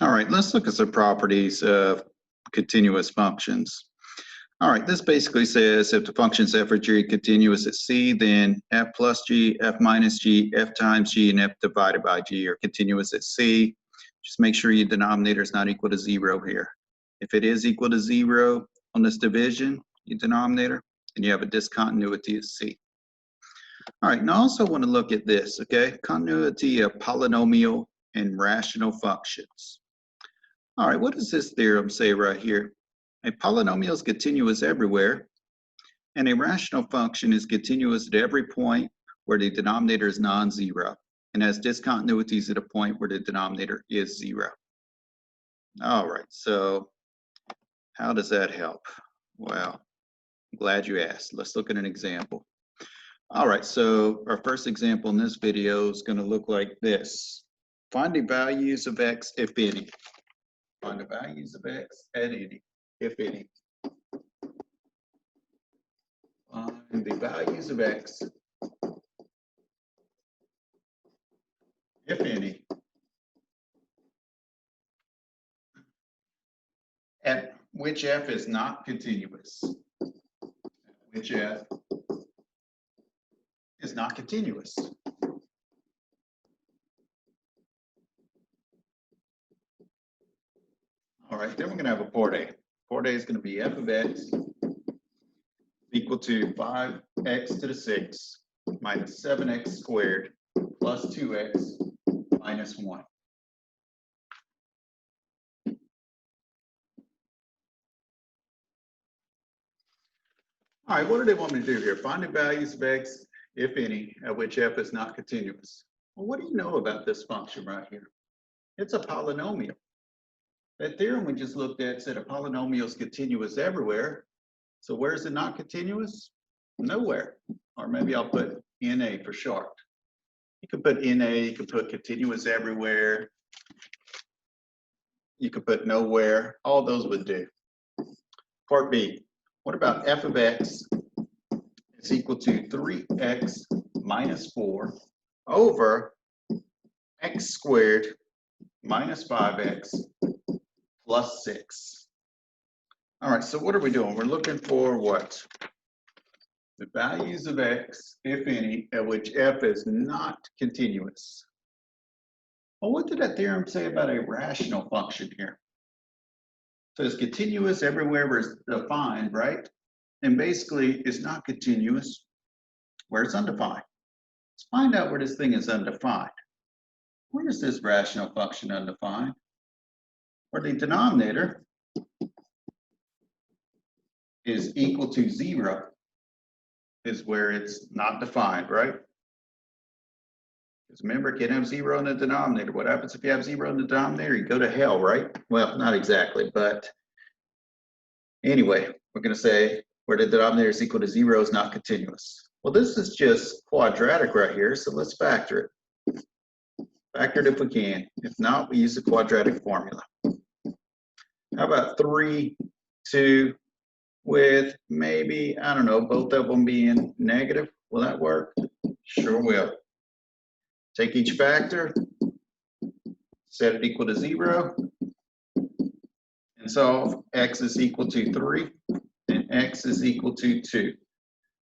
All right, let's look at some properties of continuous functions. All right, this basically says if the function's f of g continuous at c, then f plus g, f minus g, f times g, and f divided by g are continuous at c. Just make sure your denominator is not equal to 0 here. If it is equal to 0 on this division, your denominator, then you have a discontinuity at c. All right, and I also want to look at this, okay? Continuity of polynomial and rational functions. All right, what does this theorem say right here? A polynomial is continuous everywhere, and a rational function is continuous at every point where the denominator is non-zero, and has discontinuities at a point where the denominator is 0. All right, so how does that help? Well, I'm glad you asked. Let's look at an example. All right, so our first example in this video is going to look like this. Find the values of x, if any. Find the values of x at any, if any. Find the values of x, if any, at which f is not continuous. Which f is not continuous. All right, then we're going to have a part A. Part A is going to be f of x equal to 5x to the 6 minus 7x squared plus 2x minus 1. All right, what do they want me to do here? Find the values of x, if any, at which f is not continuous. Well, what do you know about this function right here? It's a polynomial. That theorem we just looked at said a polynomial is continuous everywhere. So where is it not continuous? Nowhere. Or maybe I'll put NA for short. You could put NA, you could put continuous everywhere. You could put nowhere. All those would do. Part B. What about f of x is equal to 3x minus 4 over x squared minus 5x plus 6. All right, so what are we doing? We're looking for what? The values of x, if any, at which f is not continuous. Well, what did that theorem say about a rational function here? So it's continuous everywhere where it's defined, right? And basically it's not continuous where it's undefined. Let's find out where this thing is undefined. Where is this rational function undefined? Where the denominator is equal to 0 is where it's not defined, right? Because remember, it can't have 0 in the denominator. What happens if you have 0 in the denominator? You go to hell, right? Well, not exactly, but anyway, we're going to say where the denominator is equal to 0 is not continuous. Well, this is just quadratic right here, so let's factor it. Factor it if we can. If not, we use the quadratic formula. How about 3, 2, with maybe, I don't know, both of them being negative? Will that work? Sure will. Take each factor, set it equal to 0, and solve x is equal to 3 and x is equal to 2.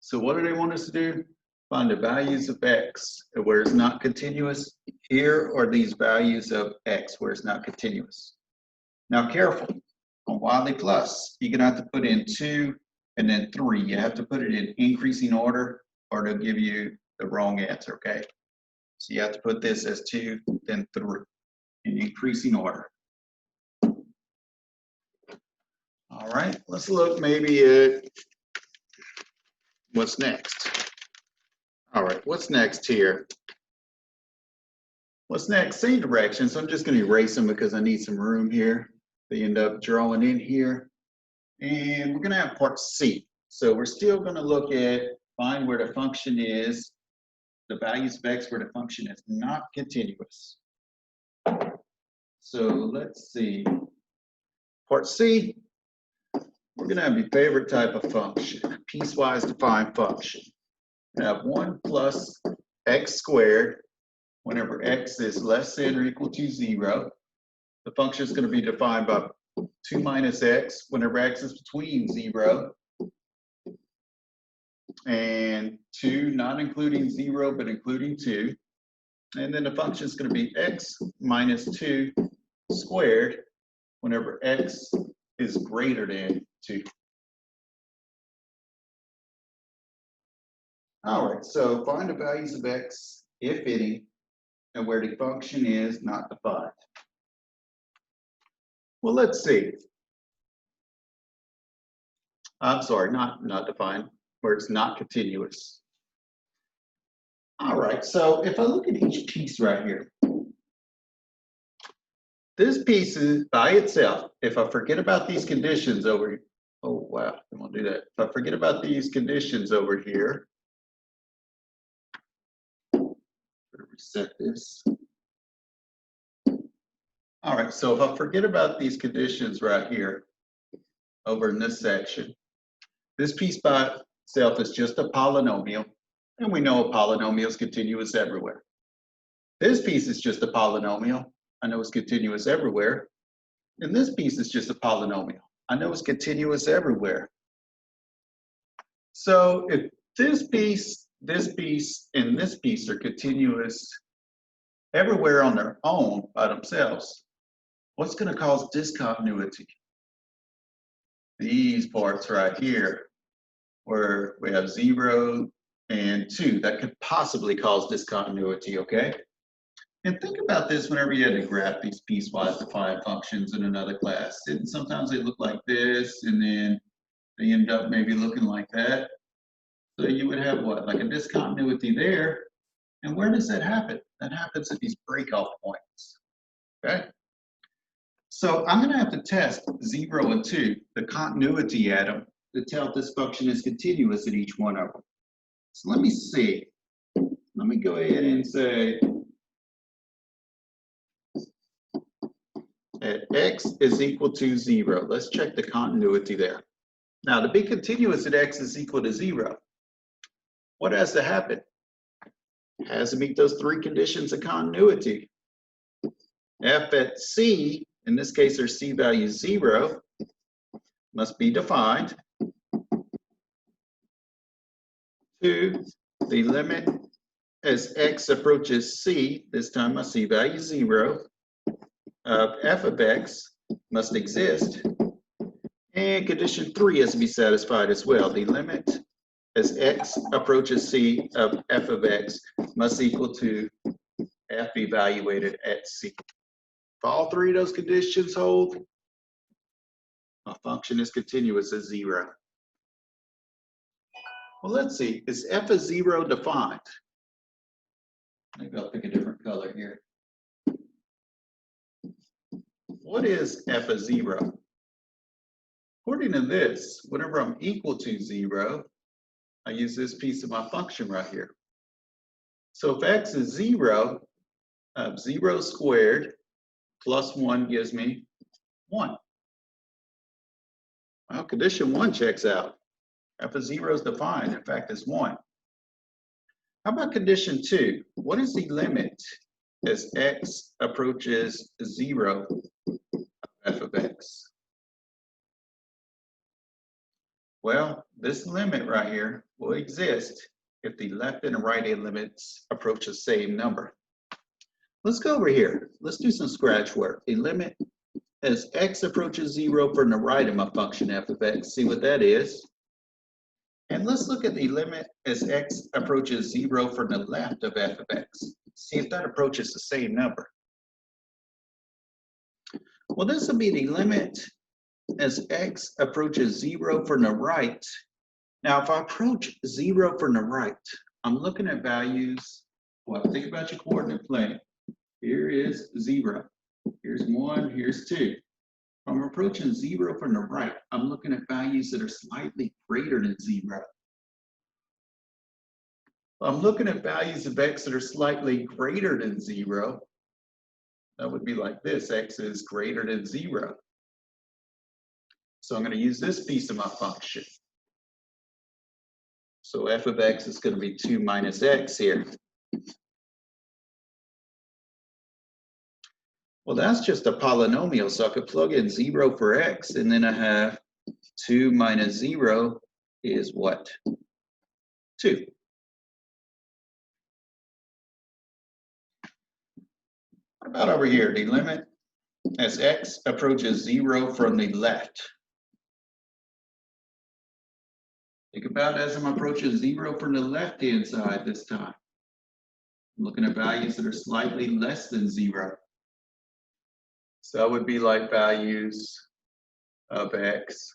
So what do they want us to do? Find the values of x where it's not continuous. Here are these values of x where it's not continuous. Now careful, on Wiley Plus, you're gonna have to put in 2 and then 3. You have to put it in increasing order or they'll give you the wrong answer, okay? So you have to put this as 2, then 3 in increasing order. All right, let's look maybe at what's next. All right, what's next here? What's next? Same direction, so I'm just going to erase them because I need some room here. They end up drawing in here. And we're going to have part C. So we're still going to look at find where the function is, the values of x where the function is not continuous. So let's see. Part C, we're going to have your favorite type of function, piecewise defined function. We have 1 plus x squared whenever x is less than or equal to 0. The function is going to be defined by 2 minus x whenever x is between 0 and 2, not including 0, but including 2. And then the function is going to be x minus 2 squared whenever x is greater than 2. All right, so find the values of x, if any, and where the function is not defined. Well, let's see. I'm sorry, not defined, where it's not continuous. All right, so if I look at each piece right here, this piece is by itself. If I forget about these conditions over here, oh wow, I won't do that. If I forget about these conditions over here, reset this. All right, so if I forget about these conditions right here over in this section, this piece by itself is just a polynomial, and we know a polynomial is continuous everywhere. This piece is just a polynomial. I know it's continuous everywhere. And this piece is just a polynomial. I know it's continuous everywhere. So if this piece, and this piece are continuous everywhere on their own by themselves, what's going to cause discontinuity? These parts right here, where we have 0 and 2, that could possibly cause discontinuity, okay? And think about this whenever you had to graph these piecewise defined functions in another class. And sometimes they look like this, and then they end up maybe looking like that. So you would have what? Like a discontinuity there. And where does that happen? That happens at these breakoff points, okay? So I'm going to have to test 0 and 2, the continuity at them, to tell if this function is continuous at each one of them. So let me see. Let me go ahead and say at x is equal to 0. Let's check the continuity there. Now, to be continuous at x is equal to 0, what has to happen? It has to meet those 3 conditions of continuity. F at c, in this case, our c value 0, must be defined to the limit as x approaches c, this time my c value 0, of f of x must exist, and condition 3 has to be satisfied as well. The limit as x approaches c of f of x must equal to f evaluated at c. If all 3 of those conditions hold, a function is continuous at 0. Well, let's see, is f of 0 defined? Maybe I'll pick a different color here. What is f of 0? According to this, whenever I'm equal to 0, I use this piece of my function right here. So if x is 0, 0 squared plus 1 gives me 1. Well, condition 1 checks out. F of 0 is defined. In fact, it's 1. How about condition 2? What is the limit as x approaches 0 of f of x? Well, this limit right here will exist if the left and the right hand limits approach the same number. Let's go over here. Let's do some scratch work. The limit as x approaches 0 from the right of my function f of x. See what that is. And let's look at the limit as x approaches 0 from the left of f of x. See if that approaches the same number. Well, this will be the limit as x approaches 0 from the right. Now, if I approach 0 from the right, I'm looking at values. Well, think about your coordinate plane. Here is 0. Here's 1. Here's 2. If I'm approaching 0 from the right, I'm looking at values that are slightly greater than 0. I'm looking at values of x that are slightly greater than 0. That would be like this. X is greater than 0. So I'm going to use this piece of my function. So f of x is going to be 2 minus x here. Well, that's just a polynomial, so I could plug in 0 for x, and then I have 2 minus 0 is what? 2. What about over here? The limit as x approaches 0 from the left. Think about it as I'm approaching 0 from the left-hand side this time. I'm looking at values that are slightly less than 0. So that would be like values of x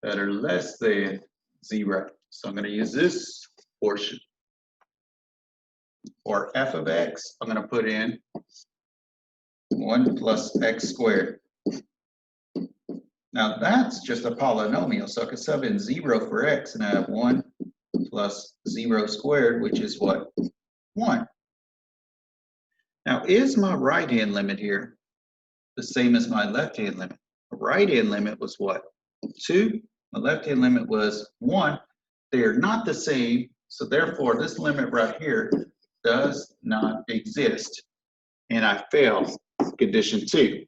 that are less than 0. So I'm going to use this portion. For f of x, I'm going to put in 1 plus x squared. Now that's just a polynomial, so I can sub in 0 for x, and I have 1 plus 0 squared, which is what? 1. Now, is my right-hand limit here the same as my left-hand limit? The right-hand limit was what? 2. My left-hand limit was 1. They are not the same, so therefore this limit right here does not exist, and I fail condition 2.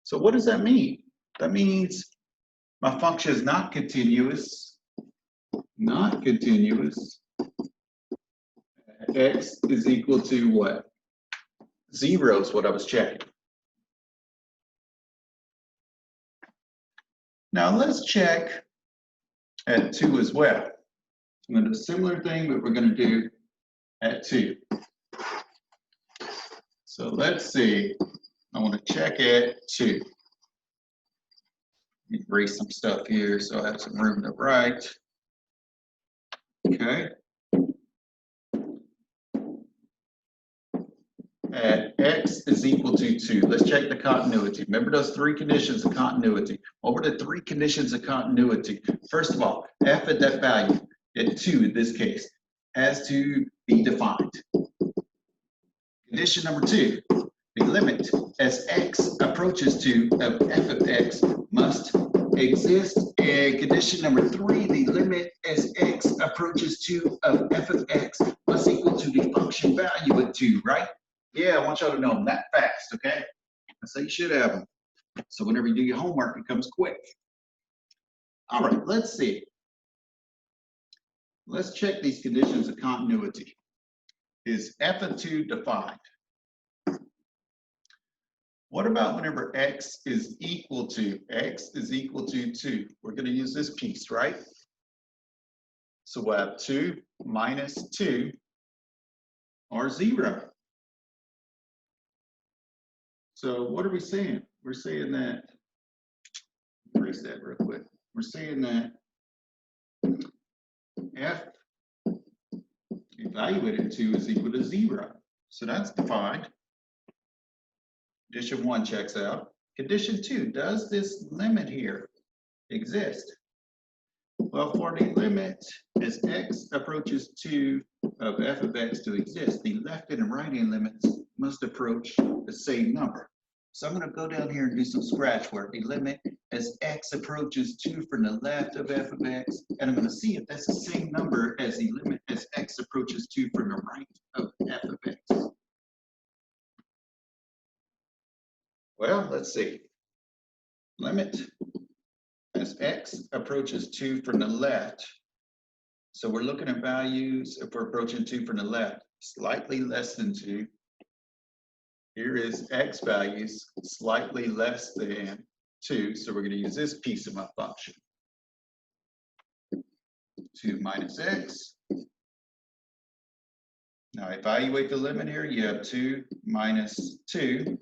So what does that mean? That means my function is not continuous. Not continuous. X is equal to what? 0 is what I was checking. Now let's check at 2 as well. I'm going to do a similar thing, but we're going to do at 2. So let's see. I want to check at 2. Let me erase some stuff here so I have some room to write. Okay. At x is equal to 2. Let's check the continuity. Remember those 3 conditions of continuity. What were the 3 conditions of continuity? First of all, f at that value, at 2 in this case, has to be defined. Condition number 2, the limit as x approaches to of f of x must exist. And condition number 3, the limit as x approaches to of f of x must equal to the function value at 2, right? Yeah, I want y'all to know them that fast, okay? That's how you should have them. So whenever you do your homework, it comes quick. All right, let's see. Let's check these conditions of continuity. Is f of 2 defined? What about whenever x is equal to 2? We're going to use this piece, right? So we'll have 2 minus 2 or 0. So what are we saying? We're saying that, erase that real quick. We're saying that f evaluated 2 is equal to 0. So that's defined. Condition 1 checks out. Condition 2, does this limit here exist? Well, for the limit as x approaches 2 of f of x to exist, the left-hand and right-hand limits must approach the same number. So I'm going to go down here and do some scratch work. The limit as x approaches 2 from the left of f of x, and I'm going to see if that's the same number as the limit as x approaches 2 from the right of f of x. Well, let's see. Limit as x approaches 2 from the left. So we're looking at values, if we're approaching 2 from the left, slightly less than 2. Here is x values, slightly less than 2. So we're going to use this piece of my function. 2 minus x. Now evaluate the limit here. You have 2 minus 2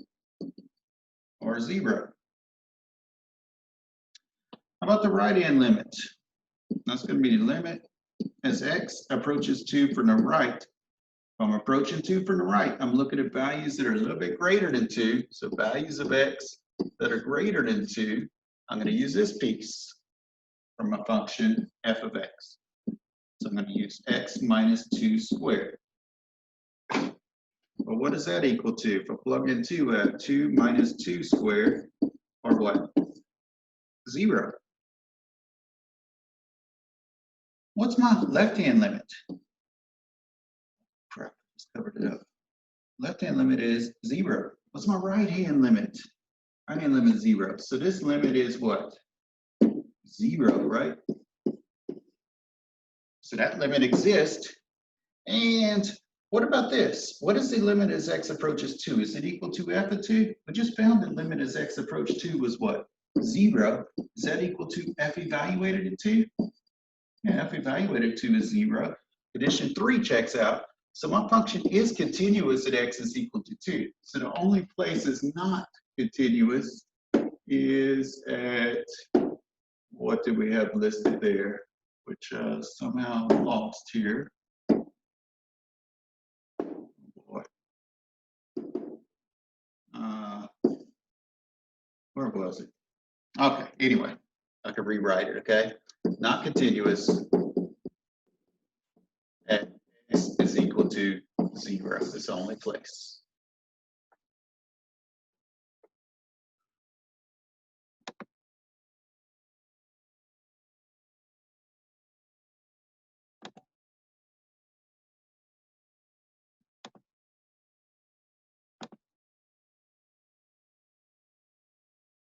or 0. How about the right-hand limit? That's going to be the limit as x approaches 2 from the right. If I'm approaching 2 from the right, I'm looking at values that are a little bit greater than 2. So values of x that are greater than 2, I'm going to use this piece from my function f of x. So I'm going to use x minus 2 squared. Well, what does that equal to? If I plug in 2, I have 2 minus 2 squared, or what? 0. What's my left-hand limit? Crap, just covered it up. Left-hand limit is 0. What's my right-hand limit? Right-hand limit is 0. So this limit is what? 0, right? So that limit exists. And what about this? What is the limit as x approaches 2? Is it equal to f of 2? We just found that limit as x approaches 2 was what? 0. Is that equal to f evaluated at 2? Yeah, f evaluated at 2 is 0. Condition 3 checks out. So my function is continuous at x is equal to 2. So the only place it's not continuous is at, what do we have listed there? Which somehow lost here. Boy. Where was it? Okay, anyway, I can rewrite it, okay? Not continuous at x is equal to 0. It's the only place.